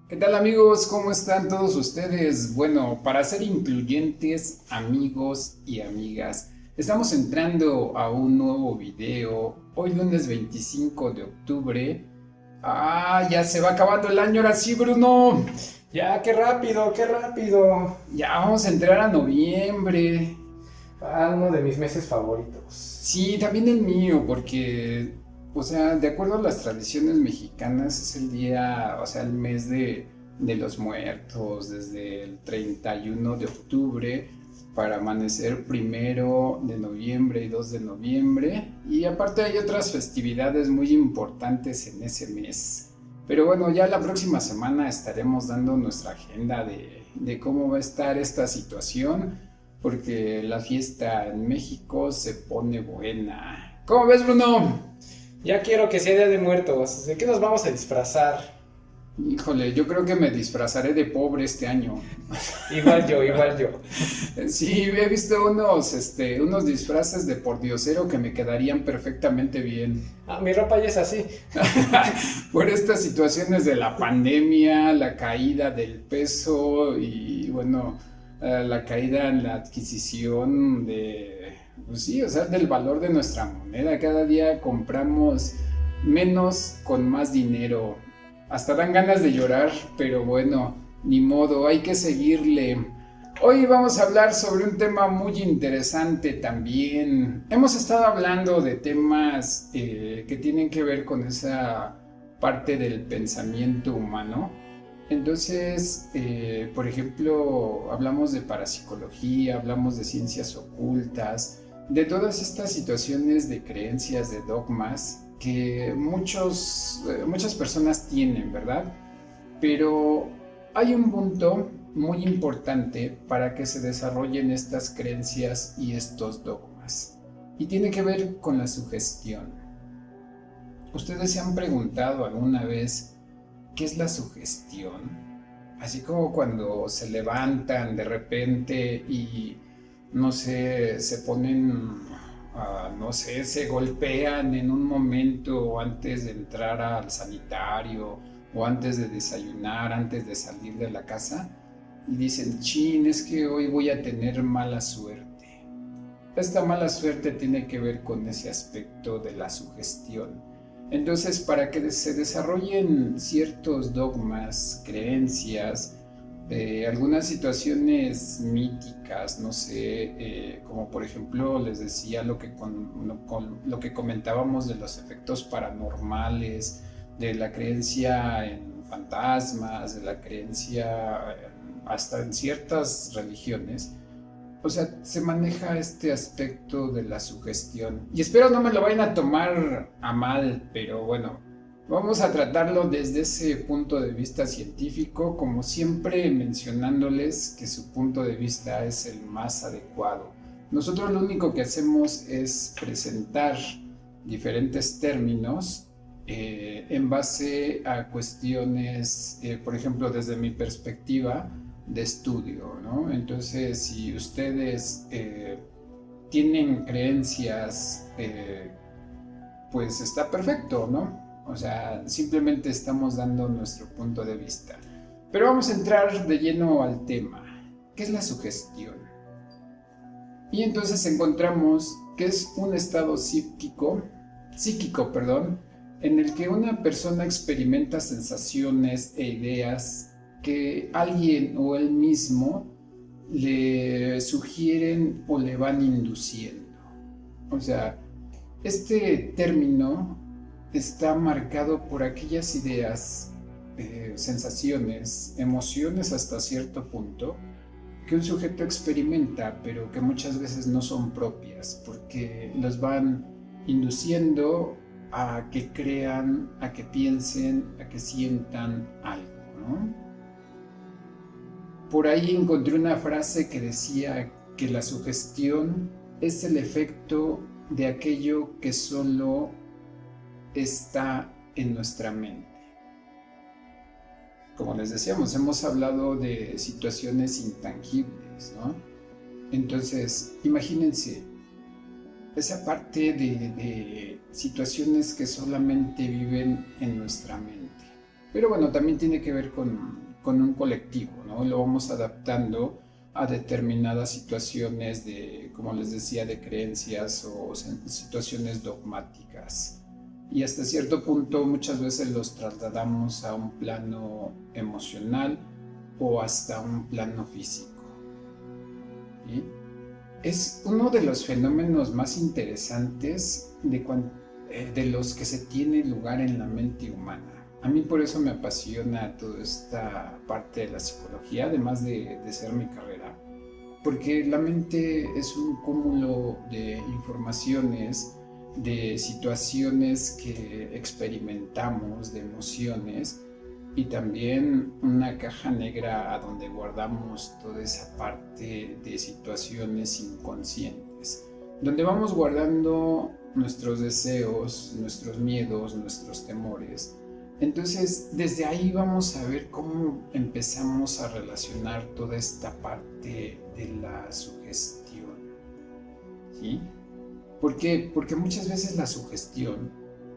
¿Qué tal amigos? ¿Cómo están todos ustedes? Bueno, para ser incluyentes, amigos y amigas, estamos entrando a un nuevo video. Hoy lunes 25 de octubre. Ya se va acabando el año ahora sí, Bruno. Ya, qué rápido, qué rápido. Ya vamos a entrar a noviembre. Uno de mis meses favoritos. Sí, también el mío, porque, o sea, de acuerdo a las tradiciones mexicanas, es el día, o sea, el mes de los muertos, desde el 31 de octubre para amanecer 1 de noviembre y 2 de noviembre. Y aparte hay otras festividades muy importantes en ese mes. Pero bueno, ya la próxima semana estaremos dando nuestra agenda de cómo va a estar esta situación porque la fiesta en México se pone buena. ¿Cómo ves, Bruno? Ya quiero que sea Día de Muertos. ¿De qué nos vamos a disfrazar? Híjole, yo creo que me disfrazaré de pobre este año. Igual yo, igual yo. Sí, he visto unos disfraces de pordiosero que me quedarían perfectamente bien. Mi ropa ya es así. Por estas situaciones de la pandemia, la caída del peso y bueno, la caída en la adquisición pues sí, o sea, del valor de nuestra moneda. Cada día compramos menos con más dinero. Hasta dan ganas de llorar, pero bueno, ni modo, hay que seguirle. Hoy vamos a hablar sobre un tema muy interesante también. Hemos estado hablando de temas que tienen que ver con esa parte del pensamiento humano. Entonces, por ejemplo, hablamos de parapsicología, hablamos de ciencias ocultas, de todas estas situaciones de creencias, de dogmas que muchas personas tienen, ¿verdad? Pero hay un punto muy importante para que se desarrollen estas creencias y estos dogmas. Y tiene que ver con la sugestión. ¿Ustedes se han preguntado alguna vez qué es la sugestión? Así como cuando se levantan de repente y, no sé, se ponen, no sé, se golpean en un momento antes de entrar al sanitario o antes de desayunar, antes de salir de la casa y dicen, chin, es que hoy voy a tener mala suerte. Esta mala suerte tiene que ver con ese aspecto de la sugestión. Entonces, para que se desarrollen ciertos dogmas, creencias, algunas situaciones míticas, no sé, como por ejemplo les decía lo que comentábamos de los efectos paranormales, de la creencia en fantasmas, de la creencia hasta en ciertas religiones. O sea, se maneja este aspecto de la sugestión. Y espero no me lo vayan a tomar a mal, pero bueno, vamos a tratarlo desde ese punto de vista científico, como siempre mencionándoles que su punto de vista es el más adecuado. Nosotros lo único que hacemos es presentar diferentes términos en base a cuestiones, por ejemplo, desde mi perspectiva, de estudio, ¿no? Entonces, si ustedes tienen creencias, pues está perfecto, ¿no? O sea, simplemente estamos dando nuestro punto de vista. Pero vamos a entrar de lleno al tema. ¿Qué es la sugestión? Y entonces encontramos que es un estado psíquico, perdón, en el que una persona experimenta sensaciones e ideas que alguien o él mismo le sugieren o le van induciendo. O sea, este término está marcado por aquellas ideas, sensaciones, emociones hasta cierto punto que un sujeto experimenta, pero que muchas veces no son propias, porque los van induciendo a que crean, a que piensen, a que sientan algo, ¿no? Por ahí encontré una frase que decía que la sugestión es el efecto de aquello que solo está en nuestra mente. Como les decíamos, hemos hablado de situaciones intangibles, ¿no? Entonces, imagínense esa parte de situaciones que solamente viven en nuestra mente. Pero bueno, también tiene que ver con un colectivo, ¿no? Lo vamos adaptando a determinadas situaciones de, como les decía, de creencias o situaciones dogmáticas. Y hasta cierto punto muchas veces los trasladamos a un plano emocional o hasta un plano físico. ¿Sí? Es uno de los fenómenos más interesantes de los que se tiene lugar en la mente humana. A mí por eso me apasiona toda esta parte de la psicología, además de ser mi carrera, porque la mente es un cúmulo de informaciones, de situaciones que experimentamos, de emociones, y también una caja negra a donde guardamos toda esa parte de situaciones inconscientes, donde vamos guardando nuestros deseos, nuestros miedos, nuestros temores. Entonces, desde ahí vamos a ver cómo empezamos a relacionar toda esta parte de la sugestión. ¿Sí? ¿Por qué? Porque muchas veces la sugestión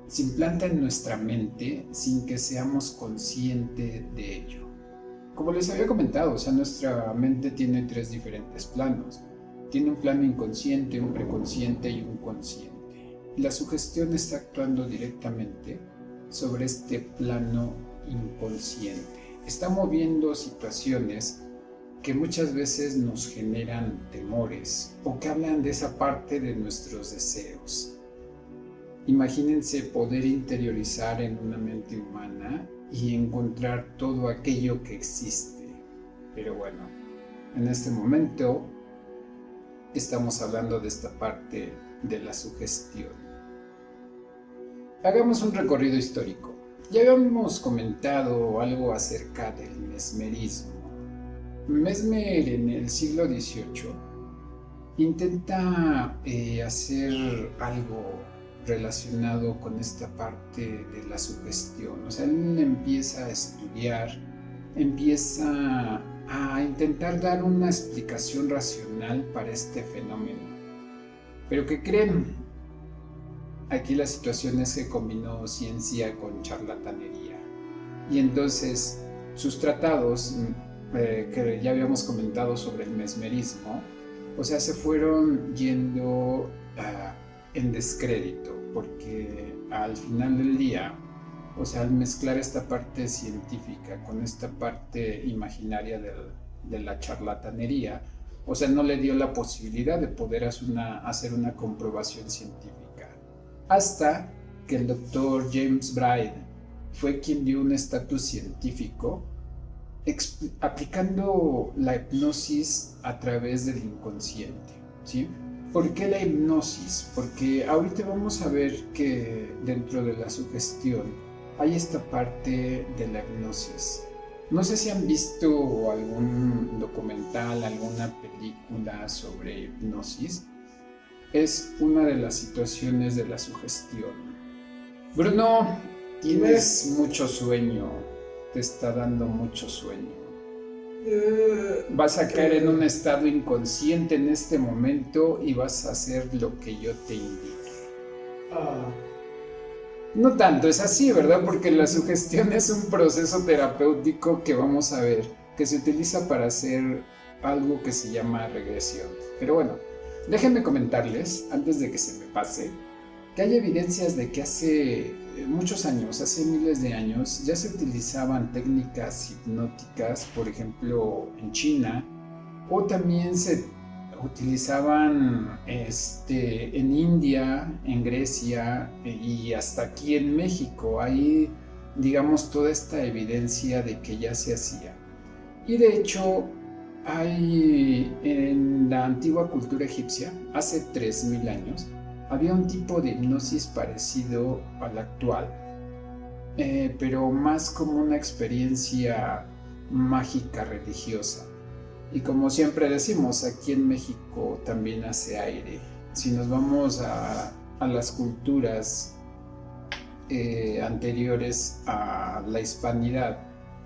se implanta en nuestra mente sin que seamos conscientes de ello. Como les había comentado, o sea, nuestra mente tiene 3 diferentes planos. Tiene un plano inconsciente, un preconsciente y un consciente. La sugestión está actuando directamente sobre este plano inconsciente. Está moviendo situaciones que muchas veces nos generan temores o que hablan de esa parte de nuestros deseos. Imagínense poder interiorizar en una mente humana y encontrar todo aquello que existe. Pero bueno, en este momento estamos hablando de esta parte de la sugestión. Hagamos un recorrido histórico. Ya habíamos comentado algo acerca del mesmerismo. Mesmer en el siglo XVIII intenta hacer algo relacionado con esta parte de la sugestión. O sea, él empieza a estudiar, empieza a intentar dar una explicación racional para este fenómeno. Pero ¿qué creen? Aquí la situación es que combinó ciencia con charlatanería. Y entonces sus tratados, que ya habíamos comentado sobre el mesmerismo, o sea, se fueron yendo en descrédito, porque al final del día, o sea, al mezclar esta parte científica con esta parte imaginaria de la charlatanería, o sea, no le dio la posibilidad de poder hacer una comprobación científica. Hasta que el doctor James Braid fue quien dio un estatus científico aplicando la hipnosis a través del inconsciente, ¿sí? ¿Por qué la hipnosis? Porque ahorita vamos a ver que dentro de la sugestión hay esta parte de la hipnosis. No sé si han visto algún documental, alguna película sobre hipnosis. Es una de las situaciones de la sugestión. Bruno, tienes mucho sueño, te está dando mucho sueño. Vas a caer en un estado inconsciente en este momento y vas a hacer lo que yo te indique. No tanto es así, ¿verdad? Porque la sugestión es un proceso terapéutico que vamos a ver, que se utiliza para hacer algo que se llama regresión. Pero bueno, déjenme comentarles, antes de que se me pase, que hay evidencias de que hace muchos años, hace miles de años, ya se utilizaban técnicas hipnóticas, por ejemplo, en China, o también se utilizaban en India, en Grecia y hasta aquí en México. Hay, digamos, toda esta evidencia de que ya se hacía. Y de hecho, hay en la antigua cultura egipcia, hace 3000 años, había un tipo de hipnosis parecido al actual, pero más como una experiencia mágica religiosa. Y como siempre decimos, aquí en México también hace aire. Si nos vamos a las culturas anteriores a la hispanidad,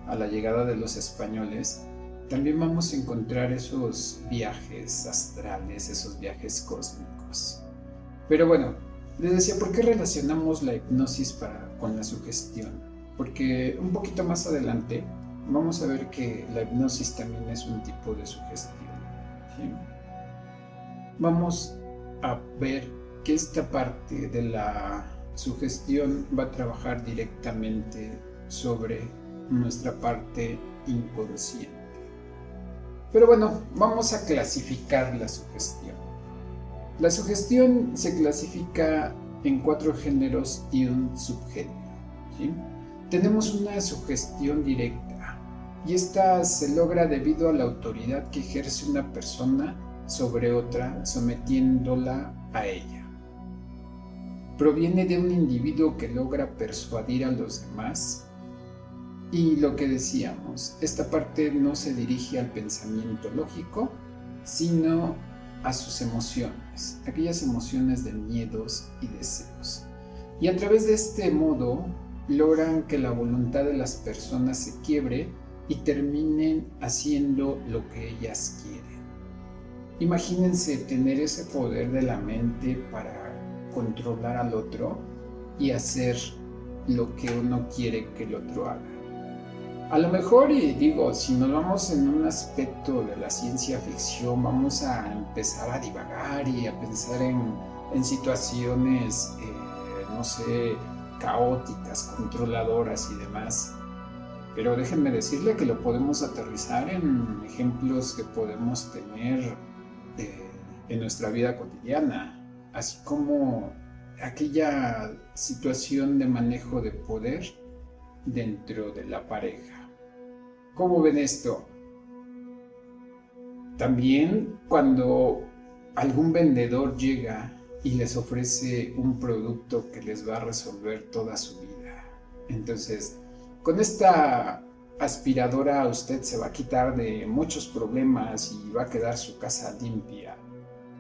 a la llegada de los españoles, también vamos a encontrar esos viajes astrales, esos viajes cósmicos. Pero bueno, les decía, ¿por qué relacionamos la hipnosis con la sugestión? porque un poquito más adelante vamos a ver que la hipnosis también es un tipo de sugestión, ¿sí? Vamos a ver que esta parte de la sugestión va a trabajar directamente sobre nuestra parte inconsciente. Pero bueno, vamos a clasificar la sugestión. La sugestión se clasifica en 4 géneros y un subgénero, ¿sí? Tenemos una sugestión directa, y esta se logra debido a la autoridad que ejerce una persona sobre otra, sometiéndola a ella. Proviene de un individuo que logra persuadir a los demás. Y lo que decíamos, esta parte no se dirige al pensamiento lógico, sino a sus emociones, aquellas emociones de miedos y deseos. Y a través de este modo logran que la voluntad de las personas se quiebre y terminen haciendo lo que ellas quieren. Imagínense tener ese poder de la mente para controlar al otro y hacer lo que uno quiere que el otro haga. A lo mejor, y digo, si nos vamos en un aspecto de la ciencia ficción, vamos a empezar a divagar y a pensar en situaciones, no sé, caóticas, controladoras y demás. Pero déjenme decirle que lo podemos aterrizar en ejemplos que podemos tener en nuestra vida cotidiana, así como aquella situación de manejo de poder dentro de la pareja. ¿Cómo ven esto? También cuando algún vendedor llega y les ofrece un producto que les va a resolver toda su vida. Entonces, con esta aspiradora usted se va a quitar de muchos problemas y va a quedar su casa limpia.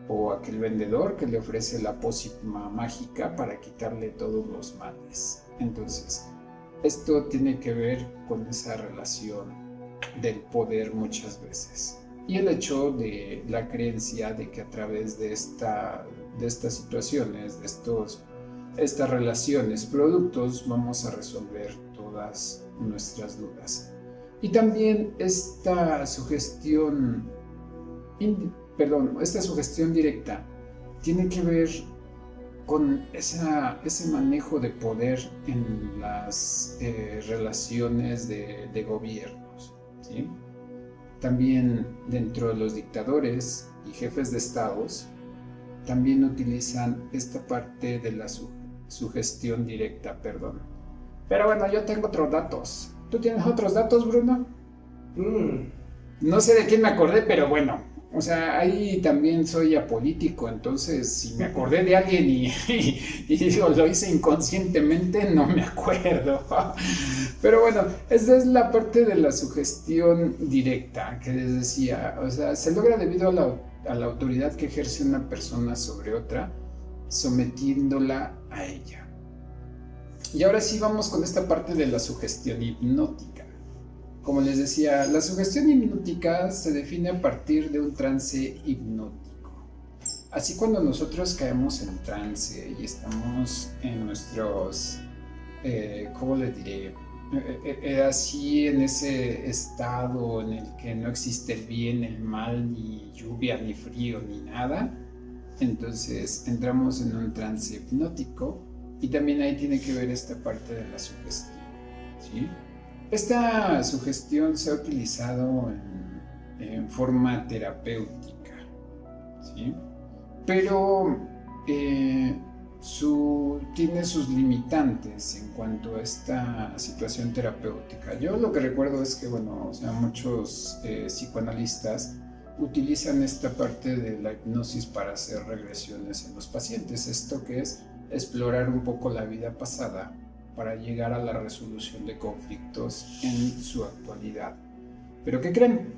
O aquel vendedor que le ofrece la pócima mágica para quitarle todos los males. Entonces, esto tiene que ver con esa relación del poder muchas veces. Y el hecho de la creencia de que a través de estas situaciones, de estas relaciones, productos, vamos a resolver todas nuestras dudas. Y también esta sugestión directa tiene que ver con ese manejo de poder en las relaciones de gobiernos, ¿sí? También dentro de los dictadores y jefes de estados, también utilizan esta parte de la sugestión directa, Pero bueno, yo tengo otros datos. ¿Tú tienes otros datos, Bruno? No sé de quién me acordé, pero bueno, o sea, ahí también soy apolítico, entonces si me acordé de alguien y digo, lo hice inconscientemente, no me acuerdo. Pero bueno, esa es la parte de la sugestión directa que les decía, o sea, se logra debido a la autoridad que ejerce una persona sobre otra, sometiéndola a ella. Y ahora sí vamos con esta parte de la sugestión hipnótica. Como les decía, la sugestión hipnótica se define a partir de un trance hipnótico. Así cuando nosotros caemos en trance y estamos en nuestros, ¿cómo les diré? Así en ese estado en el que no existe el bien, el mal, ni lluvia, ni frío, ni nada. Entonces entramos en un trance hipnótico y también ahí tiene que ver esta parte de la sugestión, ¿sí? Esta sugestión se ha utilizado en forma terapéutica, ¿sí? Pero tiene sus limitantes en cuanto a esta situación terapéutica. Yo lo que recuerdo es que, bueno, o sea, muchos psicoanalistas utilizan esta parte de la hipnosis para hacer regresiones en los pacientes. Esto que es explorar un poco la vida pasada para llegar a la resolución de conflictos en su actualidad. ¿Pero qué creen?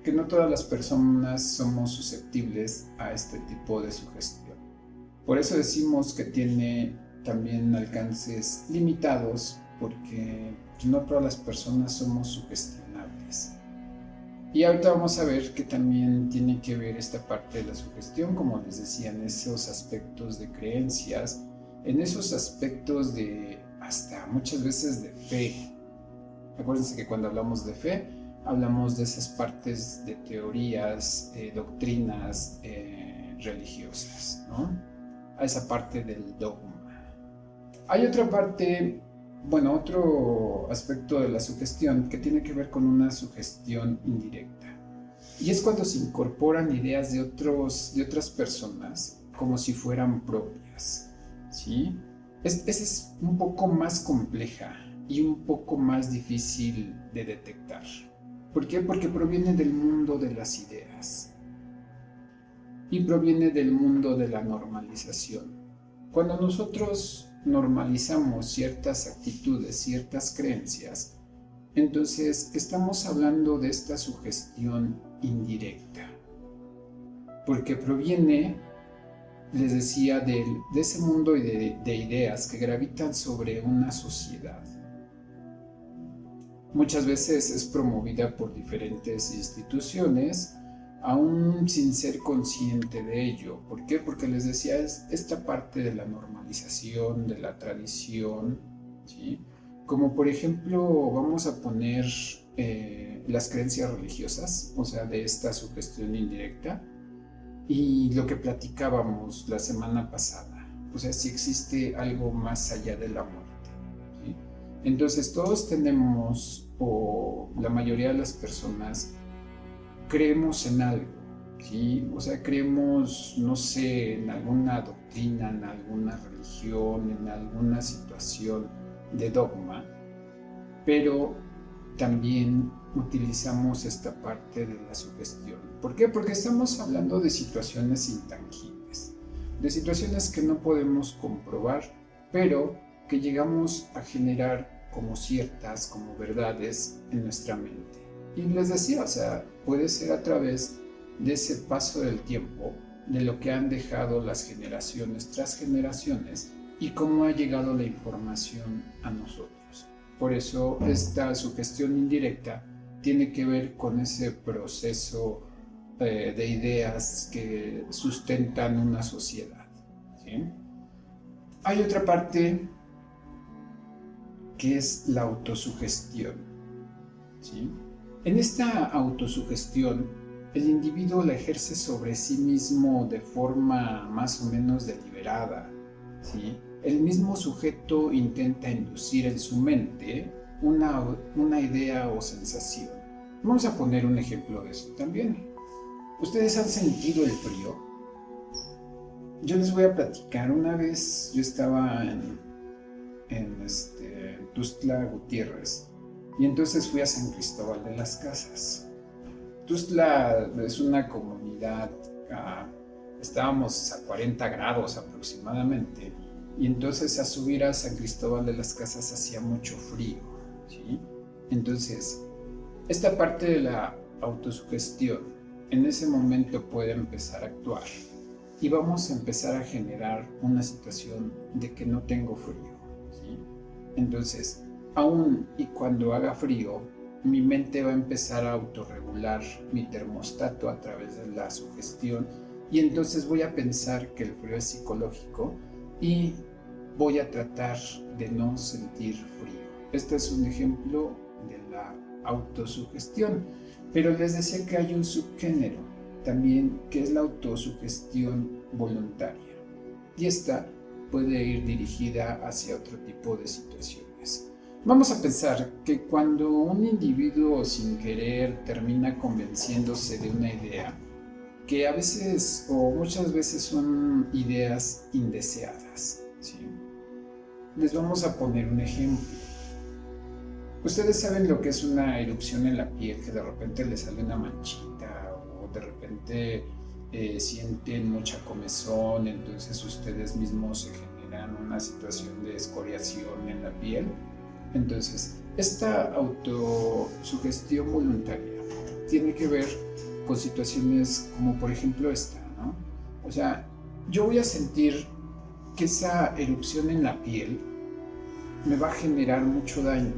Que no todas las personas somos susceptibles a este tipo de sugestión. Por eso decimos que tiene también alcances limitados, porque no todas las personas somos sugestionables. Y ahorita vamos a ver que también tiene que ver esta parte de la sugestión, como les decía, en esos aspectos de creencias, en esos aspectos de hasta muchas veces de fe. Acuérdense que cuando hablamos de fe, hablamos de esas partes de teorías, doctrinas religiosas, ¿no? A esa parte del dogma. Hay otra parte, bueno, otro aspecto de la sugestión que tiene que ver con una sugestión indirecta. Y es cuando se incorporan ideas de otras personas como si fueran propias, ¿sí? Esa es un poco más compleja y un poco más difícil de detectar. ¿Por qué? Porque proviene del mundo de las ideas y proviene del mundo de la normalización. Cuando nosotros normalizamos ciertas actitudes, ciertas creencias, entonces estamos hablando de esta sugestión indirecta, porque proviene, les decía, de ese mundo de ideas que gravitan sobre una sociedad. Muchas veces es promovida por diferentes instituciones, aún sin ser consciente de ello. ¿Por qué? Porque les decía, es esta parte de la normalización, de la tradición, ¿sí? Como por ejemplo, vamos a poner las creencias religiosas, o sea, de esta sugestión indirecta, y lo que platicábamos la semana pasada, o sea, si existe algo más allá de la muerte, ¿sí? Entonces todos tenemos, o la mayoría de las personas, creemos en algo, ¿sí? O sea, creemos, no sé, en alguna doctrina, en alguna religión, en alguna situación de dogma, pero también utilizamos esta parte de la sugestión. ¿Por qué? Porque estamos hablando de situaciones intangibles, de situaciones que no podemos comprobar, pero que llegamos a generar como ciertas, como verdades en nuestra mente. Y les decía, o sea, puede ser a través de ese paso del tiempo, de lo que han dejado las generaciones tras generaciones y cómo ha llegado la información a nosotros. Por eso esta sugestión indirecta tiene que ver con ese proceso de ideas que sustentan una sociedad, ¿sí? Hay otra parte que es la autosugestión, ¿sí? En esta autosugestión, el individuo la ejerce sobre sí mismo de forma más o menos deliberada, ¿sí? El mismo sujeto intenta inducir en su mente una idea o sensación. Vamos a poner un ejemplo de esto también. ¿Ustedes han sentido el frío? Yo les voy a platicar. Una vez yo estaba en Tuxtla Gutiérrez y entonces fui a San Cristóbal de las Casas. Tuxtla es una comunidad, estábamos a 40 grados aproximadamente, y entonces a subir a San Cristóbal de las Casas hacía mucho frío, ¿sí? Entonces, esta parte de la autosugestión en ese momento puede empezar a actuar y vamos a empezar a generar una situación de que no tengo frío, ¿sí? Entonces, aún y cuando haga frío, mi mente va a empezar a autorregular mi termostato a través de la sugestión y entonces voy a pensar que el frío es psicológico y voy a tratar de no sentir frío. Este es un ejemplo de la autosugestión, pero les decía que hay un subgénero también que es la autosugestión voluntaria y esta puede ir dirigida hacia otro tipo de situaciones. Vamos a pensar que cuando un individuo sin querer termina convenciéndose de una idea, que a veces o muchas veces son ideas indeseadas, ¿sí? Les vamos a poner un ejemplo. Ustedes saben lo que es una erupción en la piel, que de repente les sale una manchita o de repente sienten mucha comezón, entonces ustedes mismos se generan una situación de escoriación en la piel. Entonces, esta autosugestión voluntaria tiene que ver con situaciones como por ejemplo esta, ¿no? O sea, yo voy a sentir que esa erupción en la piel me va a generar mucho daño,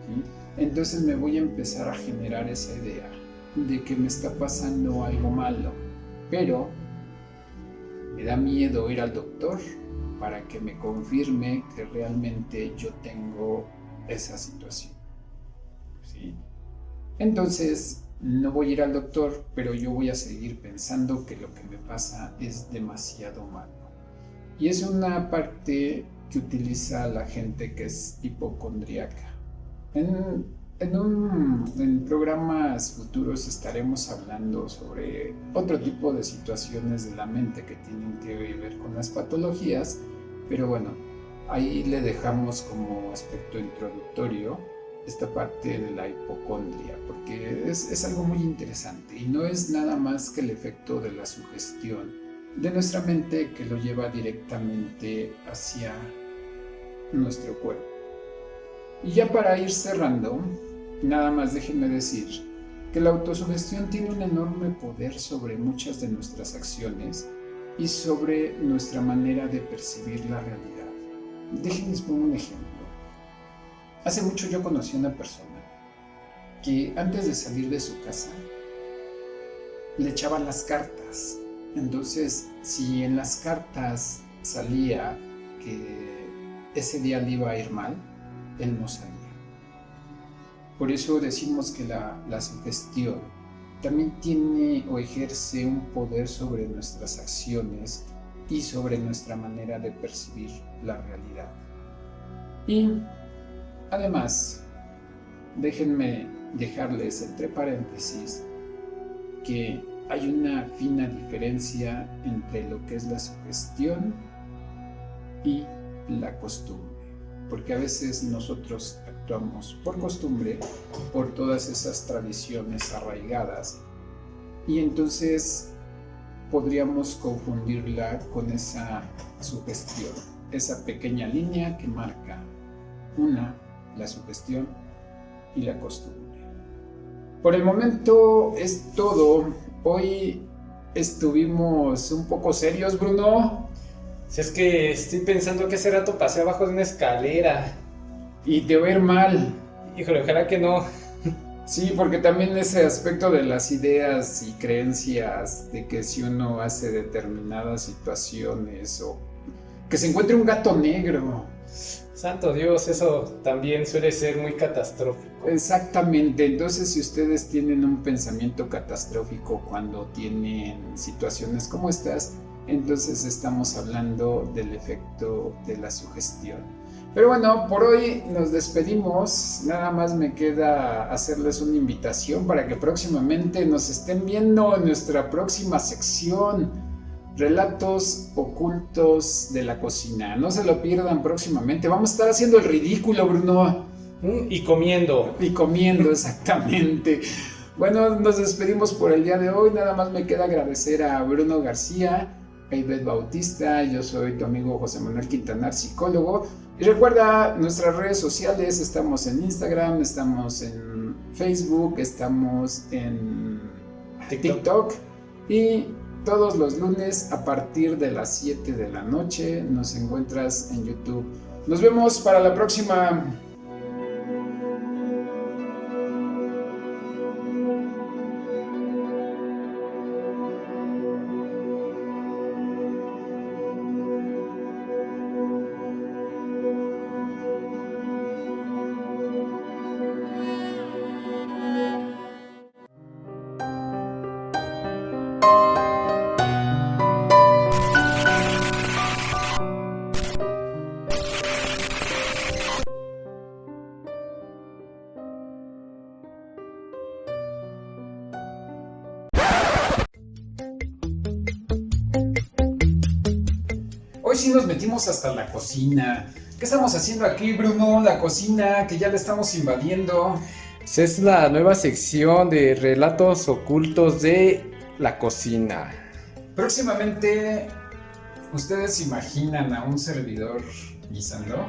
¿sí? Entonces me voy a empezar a generar esa idea de que me está pasando algo malo, pero me da miedo ir al doctor para que me confirme que realmente yo tengo esa situación, ¿sí? Entonces, no voy a ir al doctor, pero yo voy a seguir pensando que lo que me pasa es demasiado malo. Y es una parte que utiliza la gente que es hipocondríaca. En programas futuros estaremos hablando sobre otro tipo de situaciones de la mente que tienen que ver con las patologías, pero bueno, ahí le dejamos como aspecto introductorio esta parte de la hipocondria, porque es algo muy interesante y no es nada más que el efecto de la sugestión de nuestra mente que lo lleva directamente hacia nuestro cuerpo. Y ya para ir cerrando, nada más déjenme decir que la autosugestión tiene un enorme poder sobre muchas de nuestras acciones y sobre nuestra manera de percibir la realidad. Déjenles poner un ejemplo. Hace mucho yo conocí a una persona que antes de salir de su casa le echaban las cartas. Entonces, si en las cartas salía que ese día le iba a ir mal, él no salía. Por eso decimos que la sugestión también tiene o ejerce un poder sobre nuestras acciones y sobre nuestra manera de percibir la realidad. Y además, déjenme dejarles entre paréntesis que hay una fina diferencia entre lo que es la sugestión y la costumbre, porque a veces nosotros actuamos por costumbre, por todas esas tradiciones arraigadas, y entonces podríamos confundirla con esa sugestión, esa pequeña línea que marca la sugestión y la costumbre. Por el momento es todo. Hoy estuvimos un poco serios, Bruno. Si es que estoy pensando que hace rato pasé abajo de una escalera. Y te va a ir mal. Híjole, ojalá que no. Sí, porque también ese aspecto de las ideas y creencias de que si uno hace determinadas situaciones o que se encuentre un gato negro. Santo Dios, eso también suele ser muy catastrófico. Exactamente, entonces si ustedes tienen un pensamiento catastrófico cuando tienen situaciones como estas, entonces estamos hablando del efecto de la sugestión. Pero bueno, por hoy nos despedimos, nada más me queda hacerles una invitación para que próximamente nos estén viendo en nuestra próxima sección. Relatos ocultos de la cocina. No se lo pierdan próximamente. Vamos a estar haciendo el ridículo, Bruno. Y comiendo. Y comiendo, exactamente. Bueno, nos despedimos por el día de hoy. Nada más me queda agradecer a Bruno García, a Ivette Bautista. Yo soy tu amigo José Manuel Quintanar, psicólogo. Y recuerda nuestras redes sociales. Estamos en Instagram, estamos en Facebook, estamos en TikTok. Y todos los lunes a partir de las 7 de la noche nos encuentras en YouTube. Nos vemos para la próxima. Hoy sí nos metimos hasta la cocina. ¿Qué estamos haciendo aquí, Bruno? La cocina, que ya la estamos invadiendo. Es la nueva sección de relatos ocultos de la cocina. Próximamente, ¿ustedes imaginan a un servidor guisando?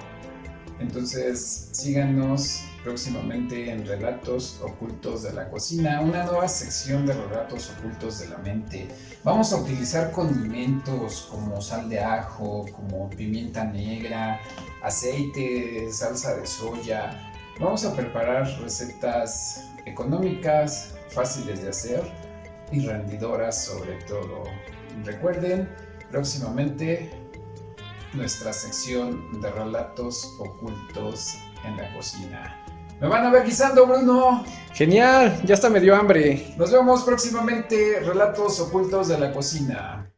Entonces, síganos próximamente en Relatos Ocultos de la Cocina, una nueva sección de Relatos Ocultos de la Mente. Vamos a utilizar condimentos como sal de ajo, como pimienta negra, aceite, salsa de soya. Vamos a preparar recetas económicas, fáciles de hacer y rendidoras sobre todo. Recuerden, próximamente nuestra sección de relatos ocultos en la cocina. Me van a ver guisando, Bruno. Genial, ya hasta me dio hambre. Nos vemos próximamente, relatos ocultos de la cocina.